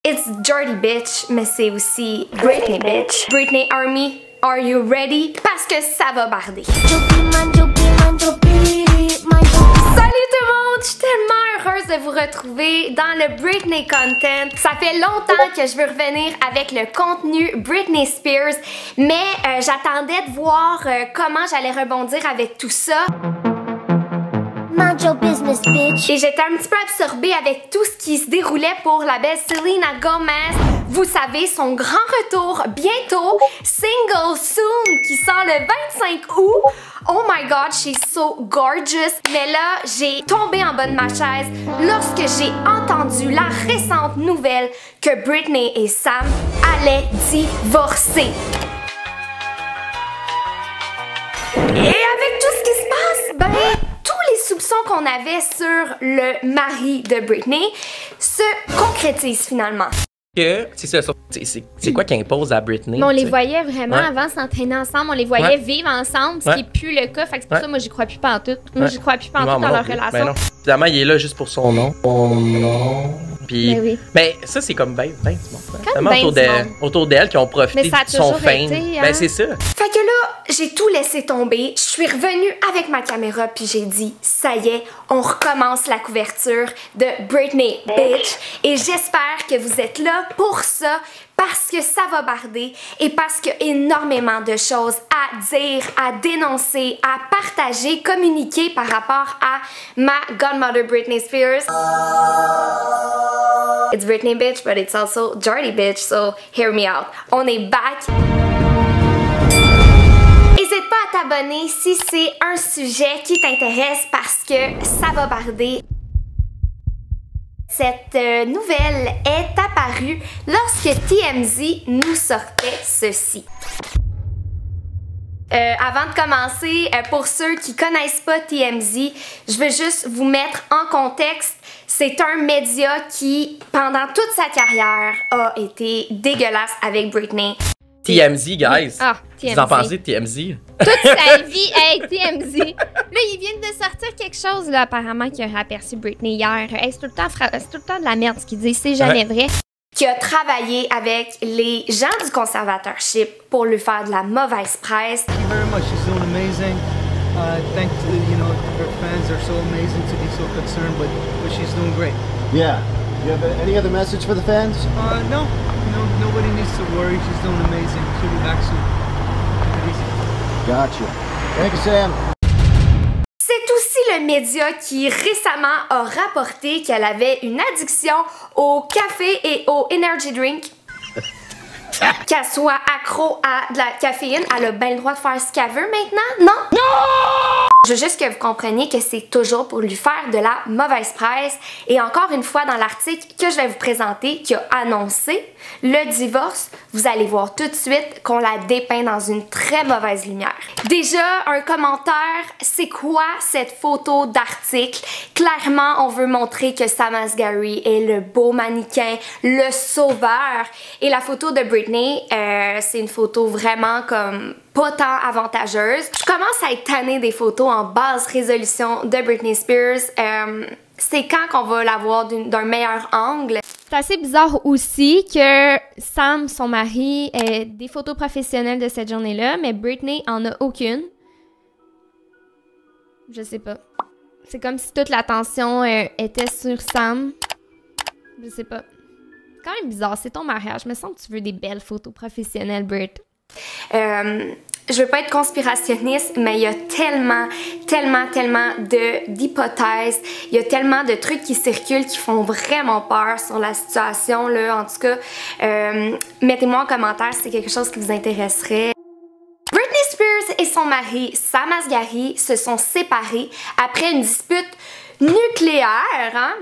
It's Dirty Bitch, mais c'est aussi Britney Bitch. Britney Army, are you ready? Parce que ça va barder. Salut tout le monde, je suis tellement heureuse de vous retrouver dans le Britney content. Ça fait longtemps que je veux revenir avec le contenu Britney Spears, mais j'attendais de voir comment j'allais rebondir avec tout ça. Mind your business, bitch. Et j'étais un petit peu absorbée avec tout ce qui se déroulait pour la belle Selena Gomez. Vous savez, son grand retour bientôt, Single Soon, qui sort le 25 août. Oh my god, she's so gorgeous. Mais là, j'ai tombé en bas de ma chaise lorsque j'ai entendu la récente nouvelle que Britney et Sam allaient divorcer. Et avec tout ce qui se passe, ben, tous les soupçons qu'on avait sur le mari de Britney se concrétisent finalement. C'est ça, c'est quoi qui impose à Britney? Mais on les voyait vraiment avant s'entraîner ensemble, on les voyait vivre ensemble, ce qui n'est plus le cas. Fait que c'est pour ça, moi, j'y crois plus pantoute. Moi, j'y crois plus pantoute dans leur relation. Ben non. Évidemment, il est là juste pour son nom. Son nom. Puis, mais ça, c'est comme ben du monde. Autour d'elle qui ont profité de son fame. Ben, c'est ça. Fait que là, j'ai tout laissé tomber. Je suis revenue avec ma caméra, puis j'ai dit, ça y est, on recommence la couverture de Britney Bitch. Et j'espère que vous êtes là pour ça, parce que ça va barder et parce qu'il y a énormément de choses à dire, à dénoncer, à partager, communiquer par rapport à ma godmother Britney Spears. It's Britney Bitch, but it's also Dirty Bitch, so hear me out. On est back. N'hésite pas à t'abonner si c'est un sujet qui t'intéresse parce que ça va barder. Cette nouvelle est apparue lorsque TMZ nous sortait ceci. Avant de commencer, pour ceux qui connaissent pas TMZ, je veux juste vous mettre en contexte. C'est un média qui, pendant toute sa carrière, a été dégueulasse avec Britney. TMZ, guys. Ah, TMZ. Vous en pensez de TMZ? Toute sa vie, hey, TMZ. Là, ils viennent de sortir quelque chose, là, apparemment, qui a aperçu Britney hier. Hey, c'est tout le temps de la merde ce qu'ils disent, c'est jamais vrai. Qui a travaillé avec les gens du conservatorship pour lui faire de la mauvaise presse. Thank you very much. She's doing amazing. Thank you know, her fans are so amazing to be so concerned, but she's doing great. Yeah. You have any other message for the fans? No. Nobody needs to worry. She's doing amazing. She'll be back soon. Gotcha. Thank you, Sam. C'est aussi le média qui récemment a rapporté qu'elle avait une addiction au café et au energy drink. Qu'elle soit accro à de la caféine, elle a bien le droit de faire ce qu'elle veut maintenant, non? Non! Je veux juste que vous compreniez que c'est toujours pour lui faire de la mauvaise presse. Et encore une fois, dans l'article que je vais vous présenter, qui a annoncé le divorce, vous allez voir tout de suite qu'on la dépeint dans une très mauvaise lumière. Déjà, un commentaire, c'est quoi cette photo d'article? Clairement, on veut montrer que Sam Asghari est le beau mannequin, le sauveur. Et la photo de Britney, c'est une photo vraiment comme pas tant avantageuse. Je commence à être tannée des photos en basse résolution de Britney Spears. C'est quand qu'on va la voir d'un meilleur angle. C'est assez bizarre aussi que Sam, son mari, ait des photos professionnelles de cette journée-là, mais Britney en a aucune. Je sais pas. C'est comme si toute l'attention était sur Sam. Je sais pas. C'est quand même bizarre, c'est ton mariage. Me semble que tu veux des belles photos professionnelles, Brit. Je veux pas être conspirationniste, mais il y a tellement d'hypothèses, il y a tellement de trucs qui circulent qui font vraiment peur sur la situation, là. En tout cas, mettez-moi en commentaire si c'est quelque chose qui vous intéresserait. Britney Spears et son mari Sam Asghari se sont séparés après une dispute nucléaire,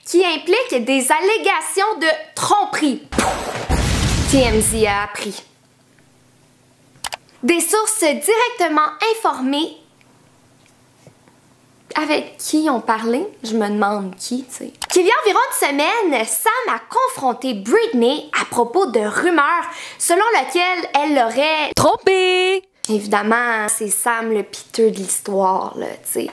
qui implique des allégations de tromperie. TMZ a appris. Des sources directement informées. Avec qui ont parlé? Je me demande qui, tu sais. Qu'il y a environ une semaine, Sam a confronté Britney à propos de rumeurs selon lesquelles elle l'aurait trompée. Évidemment, c'est Sam le piteux de l'histoire, là, tu sais.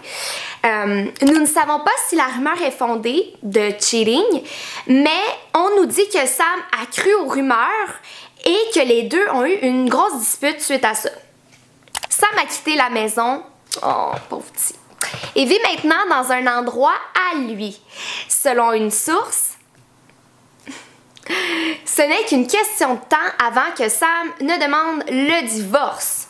Nous ne savons pas si la rumeur est fondée de cheating, mais on nous dit que Sam a cru aux rumeurs et que les deux ont eu une grosse dispute suite à ça. Sam a quitté la maison, oh pauvre petit, et vit maintenant dans un endroit à lui. Selon une source, ce n'est qu'une question de temps avant que Sam ne demande le divorce.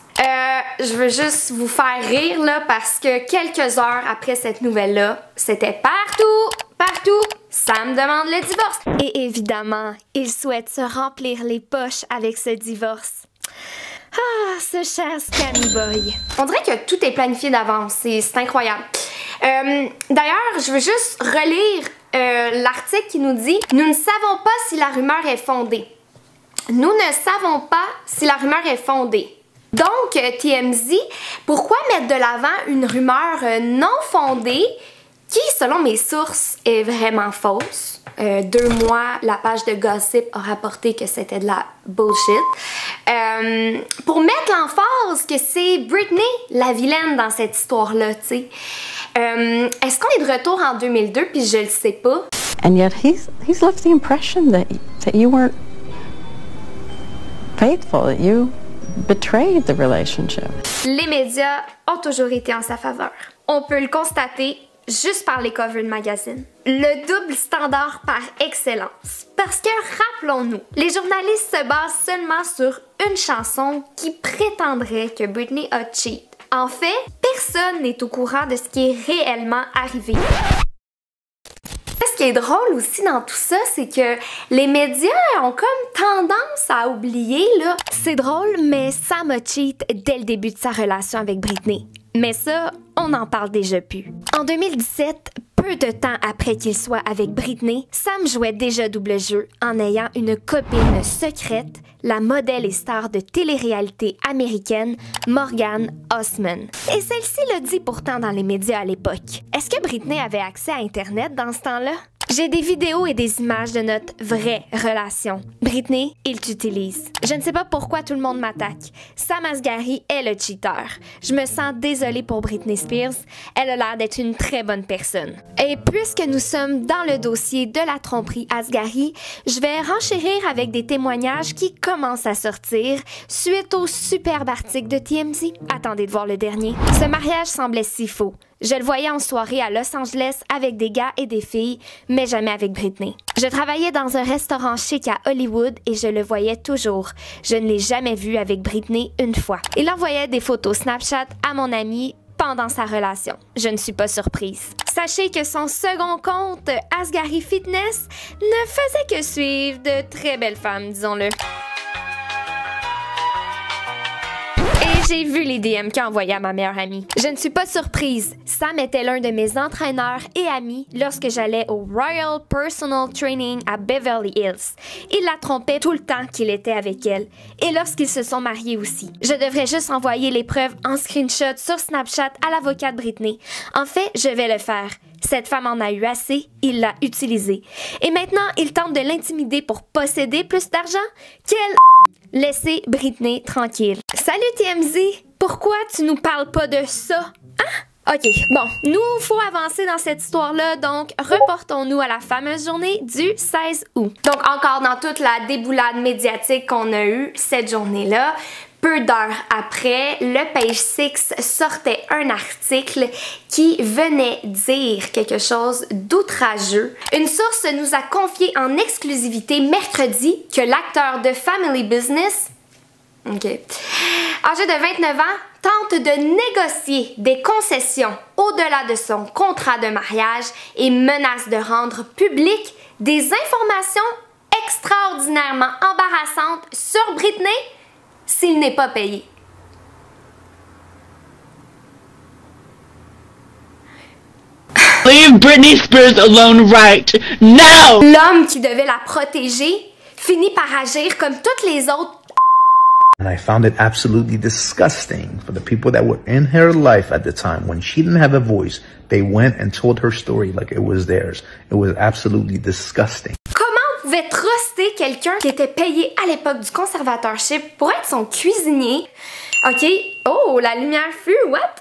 Je veux juste vous faire rire là parce que quelques heures après cette nouvelle-là, c'était partout, Sam demande le divorce. Et évidemment, il souhaite se remplir les poches avec ce divorce. Ah, ce cher Scammy Boy. On dirait que tout est planifié d'avance, c'est incroyable. D'ailleurs, je veux juste relire l'article qui nous dit « Nous ne savons pas si la rumeur est fondée. » Nous ne savons pas si la rumeur est fondée. Donc, TMZ, pourquoi mettre de l'avant une rumeur non fondée qui, selon mes sources, est vraiment fausse? 2 mois, la page de Gossip a rapporté que c'était de la bullshit. Pour mettre l'emphase que c'est Britney, la vilaine dans cette histoire-là, tu sais. Est-ce qu'on est de retour en 2002 puis je le sais pas? And yet he's left the impression that you weren't faithful, that you betrayed the relationship. Les médias ont toujours été en sa faveur. On peut le constater juste par les covers de magazines. Le double standard par excellence. Parce que, rappelons-nous, les journalistes se basent seulement sur une chanson qui prétendrait que Britney a cheat. En fait, personne n'est au courant de ce qui est réellement arrivé. Ce qui est drôle aussi dans tout ça, c'est que les médias ont comme tendance à oublier, là. C'est drôle, mais Sam a cheat dès le début de sa relation avec Britney. Mais ça, on n'en parle déjà plus. En 2017, peu de temps après qu'il soit avec Britney, Sam jouait déjà double jeu en ayant une copine secrète, la modèle et star de télé-réalité américaine Morgan Osman. Et celle-ci le dit pourtant dans les médias à l'époque. Est-ce que Britney avait accès à Internet dans ce temps-là? J'ai des vidéos et des images de notre vraie relation. Britney, il t'utilise. Je ne sais pas pourquoi tout le monde m'attaque. Sam Asghari est le cheater. Je me sens désolée pour Britney Spears. Elle a l'air d'être une très bonne personne. Et puisque nous sommes dans le dossier de la tromperie Asghari, je vais renchérir avec des témoignages qui commencent à sortir suite au superbe article de TMZ. Attendez de voir le dernier. Ce mariage semblait si faux. Je le voyais en soirée à Los Angeles avec des gars et des filles, mais jamais avec Britney. Je travaillais dans un restaurant chic à Hollywood et je le voyais toujours. Je ne l'ai jamais vu avec Britney une fois. Il envoyait des photos Snapchat à mon ami pendant sa relation. Je ne suis pas surprise. Sachez que son second compte, Asghari Fitness, ne faisait que suivre de très belles femmes, disons-le. J'ai vu les DM qu'il a envoyés à ma meilleure amie. Je ne suis pas surprise. Sam était l'un de mes entraîneurs et amis lorsque j'allais au Royal Personal Training à Beverly Hills. Il la trompait tout le temps qu'il était avec elle. Et lorsqu'ils se sont mariés aussi. Je devrais juste envoyer les preuves en screenshot sur Snapchat à l'avocat de Britney. En fait, je vais le faire. Cette femme en a eu assez, il l'a utilisée. Et maintenant, il tente de l'intimider pour posséder plus d'argent? Quelle... Laissez Britney tranquille. Salut TMZ! Pourquoi tu nous parles pas de ça? Hein? Ok, bon, nous, faut avancer dans cette histoire-là, donc reportons-nous à la fameuse journée du 16 août. Donc encore dans toute la déboulade médiatique qu'on a eue cette journée-là, peu d'heures après, le Page Six sortait un article qui venait dire quelque chose d'outrageux. Une source nous a confié en exclusivité mercredi que l'acteur de Family Business, âgé de 29 ans, tente de négocier des concessions au-delà de son contrat de mariage et menace de rendre publiques des informations extraordinairement embarrassantes sur Britney s'il n'est pas payé. Leave Britney Spears alone right now! L'homme qui devait la protéger finit par agir comme toutes les autres. And I found it absolutely disgusting for the people that were in her life at the time. When she didn't have a voice, they went and told her story like it was theirs. It was absolutely disgusting. Comment pouvait truster quelqu'un qui était payé à l'époque du conservatorship pour être son cuisinier. OK. Oh, la lumière fut, what?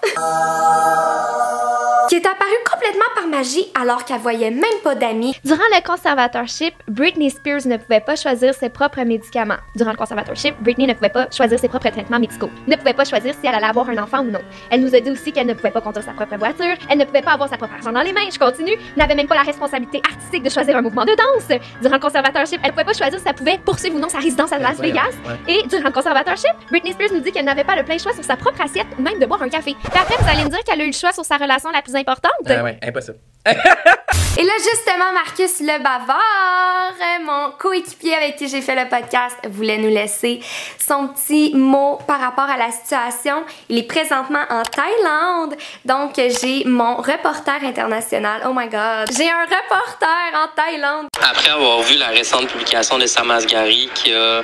Qui est apparue complètement par magie alors qu'elle voyait même pas d'amis. Durant le conservatorship, Britney Spears ne pouvait pas choisir ses propres médicaments. Durant le conservatorship, Britney ne pouvait pas choisir ses propres traitements médicaux. Ne pouvait pas choisir si elle allait avoir un enfant ou non. Elle nous a dit aussi qu'elle ne pouvait pas conduire sa propre voiture, elle ne pouvait pas avoir sa propre argent dans les mains, je continue, n'avait même pas la responsabilité artistique de choisir un mouvement de danse. Durant le conservatorship, elle ne pouvait pas choisir si elle pouvait poursuivre ou non sa résidence à Las Vegas. Et durant le conservatorship, Britney Spears nous dit qu'elle n'avait pas le plein choix sur sa propre assiette ou même de boire un café. Puis après, vous allez me dire qu'elle a eu le choix sur sa relation la plus importante. Ouais, impossible. Et là, justement, Marcus le bavard, mon coéquipier avec qui j'ai fait le podcast, voulait nous laisser son petit mot par rapport à la situation. Il est présentement en Thaïlande, donc j'ai mon reporter international. Oh my god, j'ai un reporter en Thaïlande. Après avoir vu la récente publication de Sam Asghari qui a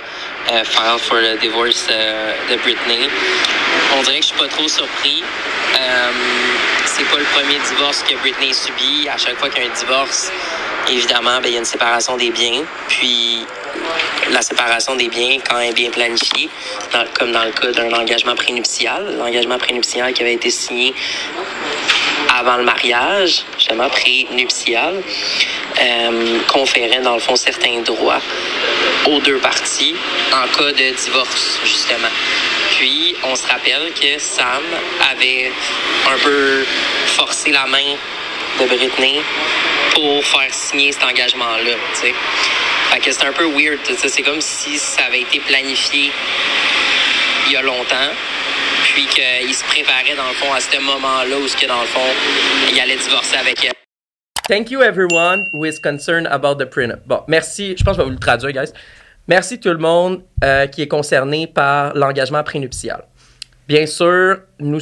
filed for the divorce de Britney, on dirait que je suis pas trop surpris. C'est pas le premier divorce que Britney subit. À chaque fois qu'il y a un divorce, évidemment, il y a une séparation des biens. Puis la séparation des biens, quand elle est bien planifiée, comme dans le cas d'un engagement prénuptial, l'engagement prénuptial qui avait été signé avant le mariage, justement prénuptial, conférait dans le fond certains droits aux deux parties en cas de divorce, justement. Puis, on se rappelle que Sam avait un peu forcé la main de Britney pour faire signer cet engagement-là, tu sais. Fait que c'est un peu weird, c'est comme si ça avait été planifié il y a longtemps, puis qu'il se préparait, dans le fond, à ce moment-là où, dans le fond, il allait divorcer avec elle. Thank you everyone who is concerned about the prenup. Bon, merci, je pense que je vais vous le traduire, guys. Merci tout le monde qui est concerné par l'engagement prénuptial. Bien sûr, nous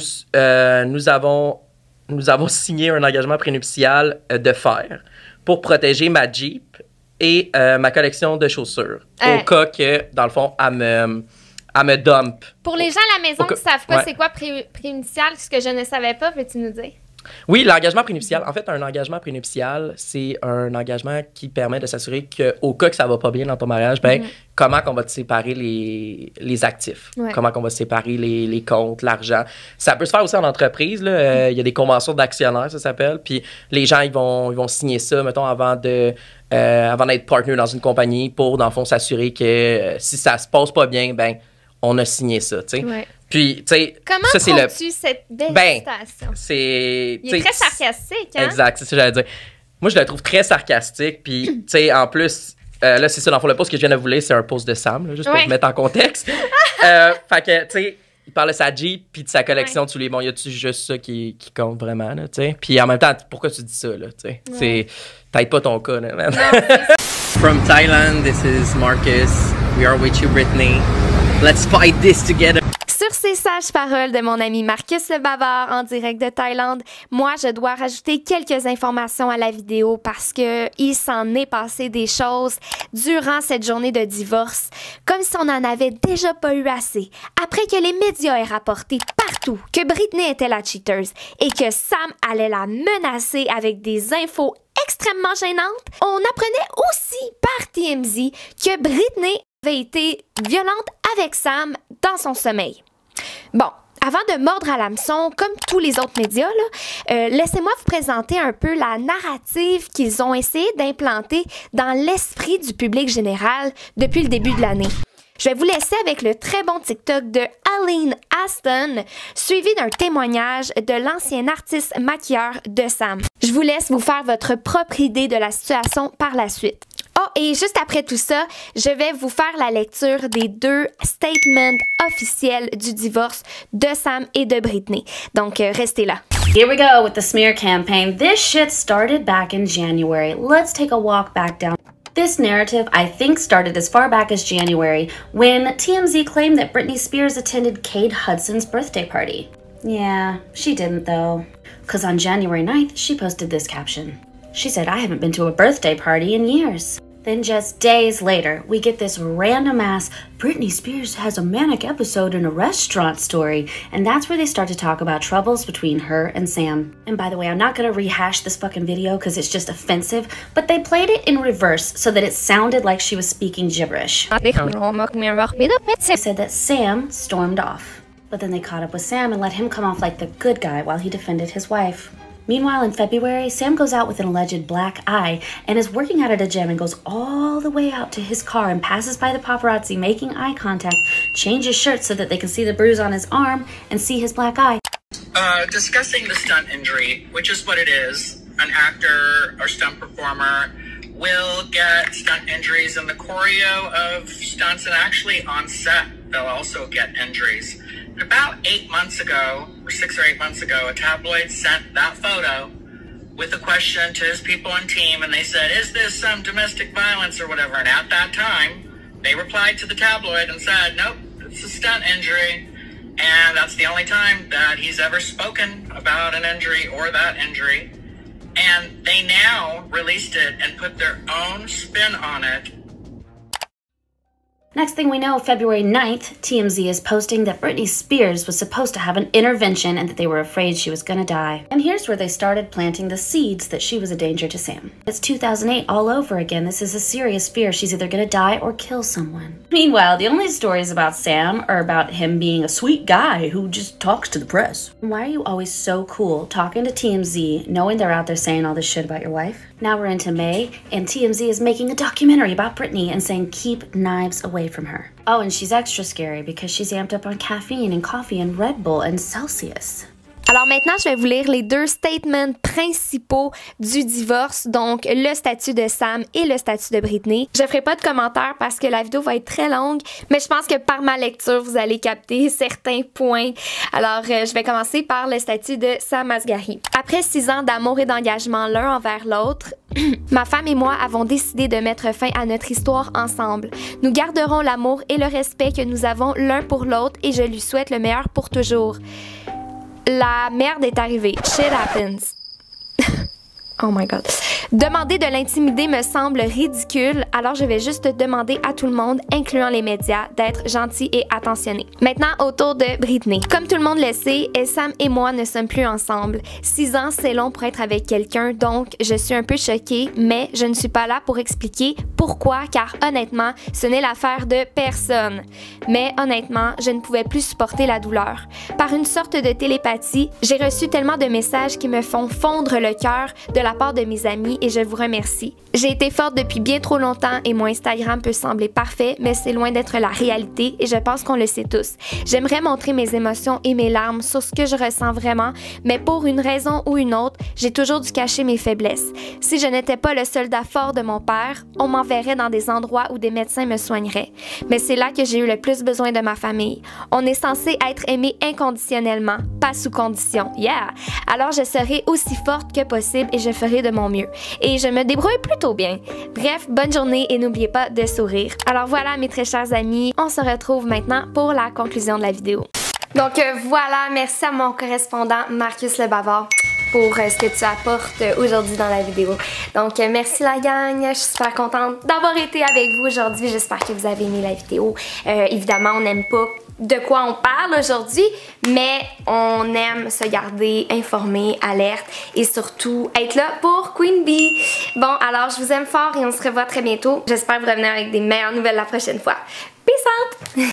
avons signé un engagement prénuptial de fer pour protéger ma Jeep et ma collection de chaussures. Au cas que, dans le fond, elle me dump. Pour les gens à la maison qui ne savent pas c'est quoi prénuptial, ce que je ne savais pas, peux-tu nous dire? Oui, l'engagement prénuptial. En fait, un engagement prénuptial, c'est un engagement qui permet de s'assurer qu'au cas que ça va pas bien dans ton mariage, ben, comment qu'on va te séparer les actifs, comment qu'on va séparer les comptes, l'argent. Ça peut se faire aussi en entreprise. Il y a des conventions d'actionnaires, ça s'appelle. Puis les gens, ils vont signer ça, mettons, avant d'être partner dans une compagnie pour, dans le fond, s'assurer que si ça se passe pas bien, ben, on a signé ça, tu sais. Ouais. Puis, tu sais, comment prends-tu cette belle citation? Il est très sarcastique, hein? Exact, c'est ça que j'allais dire. Moi, je la trouve très sarcastique, puis, tu sais, en plus, là, c'est ça, dans le fond, le post que je viens de vous lire, c'est un post de Sam, là, juste pour vous mettre en contexte. Fait que, tu sais, il parle de sa Jeep, puis de sa collection de tous les bons. Y a-tu juste ça qui compte vraiment, là, tu sais? Puis en même temps, pourquoi tu dis ça, là, tu sais? T'aides pas ton cas, là, man. From Thailand, this is Marcus. We are with you, Britney. Let's fight this together. Sur ces sages paroles de mon ami Marcus le bavard en direct de Thaïlande, moi je dois rajouter quelques informations à la vidéo parce que il s'en est passé des choses durant cette journée de divorce, comme si on en avait déjà pas eu assez. Après que les médias aient rapporté partout que Britney était la cheateuse et que Sam allait la menacer avec des infos extrêmement gênantes, on apprenait aussi par TMZ que Britney avait été violente avec Sam dans son sommeil. Bon, avant de mordre à l'hameçon, comme tous les autres médias, laissez-moi vous présenter un peu la narrative qu'ils ont essayé d'implanter dans l'esprit du public général depuis le début de l'année. Je vais vous laisser avec le très bon TikTok de Aline Aston, suivi d'un témoignage de l'ancien artiste maquilleur de Sam. Je vous laisse vous faire votre propre idée de la situation par la suite. Oh, et juste après tout ça, je vais vous faire la lecture des 2 statements officiels du divorce de Sam et de Britney. Donc, restez là. Here we go with the smear campaign. This shit started back in January. Let's take a walk back down. This narrative, I think, started as far back as January, when TMZ claimed that Britney Spears attended Cade Hudson's birthday party. Yeah, she didn't though. Because on January 9th, she posted this caption. She said, "I haven't been to a birthday party in years." Then just days later, we get this random ass Britney Spears has a manic episode in a restaurant story, and that's where they start to talk about troubles between her and Sam. And by the way, I'm not gonna rehash this fucking video because it's just offensive, but they played it in reverse so that it sounded like she was speaking gibberish. They said that Sam stormed off, but then they caught up with Sam and let him come off like the good guy while he defended his wife. Meanwhile, in February, Sam goes out with an alleged black eye and is working out at a gym and goes all the way out to his car and passes by the paparazzi, making eye contact, changes shirts so that they can see the bruise on his arm and see his black eye. Discussing the stunt injury, which is what it is. An actor or stunt performer will get stunt injuries in the choreo of stunts, and actually on set, they'll also get injuries. About 8 months ago, or 6 or 8 months ago, a tabloid sent that photo with a question to his people and team, and they said, is this some domestic violence or whatever? And at that time, they replied to the tabloid and said, nope, it's a stunt injury. And that's the only time that he's ever spoken about an injury or that injury. And they now released it and put their own spin on it. Next thing we know, February 9th, TMZ is posting that Britney Spears was supposed to have an intervention and that they were afraid she was gonna die. And here's where they started planting the seeds that she was a danger to Sam. It's 2008 all over again. This is a serious fear. She's either gonna die or kill someone. Meanwhile, the only stories about Sam are about him being a sweet guy who just talks to the press. Why are you always so cool talking to TMZ, knowing they're out there saying all this shit about your wife? Now we're into May, and TMZ is making a documentary about Britney and saying keep knives away from her. Oh, and she's extra scary because she's amped up on caffeine and coffee and Red Bull and Celsius. Alors maintenant, je vais vous lire les deux statements principaux du divorce, donc le statut de Sam et le statut de Britney. Je ferai pas de commentaires parce que la vidéo va être très longue, mais je pense que par ma lecture, vous allez capter certains points. Alors, je vais commencer par le statut de Sam Asghari. Après 6 ans d'amour et d'engagement l'un envers l'autre, ma femme et moi avons décidé de mettre fin à notre histoire ensemble. Nous garderons l'amour et le respect que nous avons l'un pour l'autre et je lui souhaite le meilleur pour toujours. La merde est arrivée. Shit happens. Oh my god. Demander de l'intimider me semble ridicule, alors je vais juste demander à tout le monde, incluant les médias, d'être gentils et attentionnés. Maintenant, au tour de Britney. Comme tout le monde le sait, Sam et moi ne sommes plus ensemble. 6 ans, c'est long pour être avec quelqu'un, donc je suis un peu choquée, mais je ne suis pas là pour expliquer pourquoi, car honnêtement, ce n'est l'affaire de personne. Mais honnêtement, je ne pouvais plus supporter la douleur. Par une sorte de télépathie, j'ai reçu tellement de messages qui me font fondre le cœur de la part de mes amis et je vous remercie. J'ai été forte depuis bien trop longtemps et mon Instagram peut sembler parfait, mais c'est loin d'être la réalité et je pense qu'on le sait tous. J'aimerais montrer mes émotions et mes larmes sur ce que je ressens vraiment, mais pour une raison ou une autre, j'ai toujours dû cacher mes faiblesses. Si je n'étais pas le soldat fort de mon père, on m'enverrait dans des endroits où des médecins me soigneraient. Mais c'est là que j'ai eu le plus besoin de ma famille. On est censé être aimé inconditionnellement, pas sous condition. Yeah! Alors je serai aussi forte que possible et je ferai de mon mieux. Et je me débrouille plutôt bien. Bref, bonne journée et n'oubliez pas de sourire. Alors voilà mes très chers amis, on se retrouve maintenant pour la conclusion de la vidéo. Donc voilà, merci à mon correspondant Marcus Le Bavard pour ce que tu apportes aujourd'hui dans la vidéo. Donc merci la gang, je suis super contente d'avoir été avec vous aujourd'hui. J'espère que vous avez aimé la vidéo. Évidemment, on n'aime pas de quoi on parle aujourd'hui, mais on aime se garder informé, alerte et surtout être là pour Queen Bee. Bon, alors je vous aime fort et on se revoit très bientôt. J'espère vous revenir avec des meilleures nouvelles la prochaine fois. Peace out!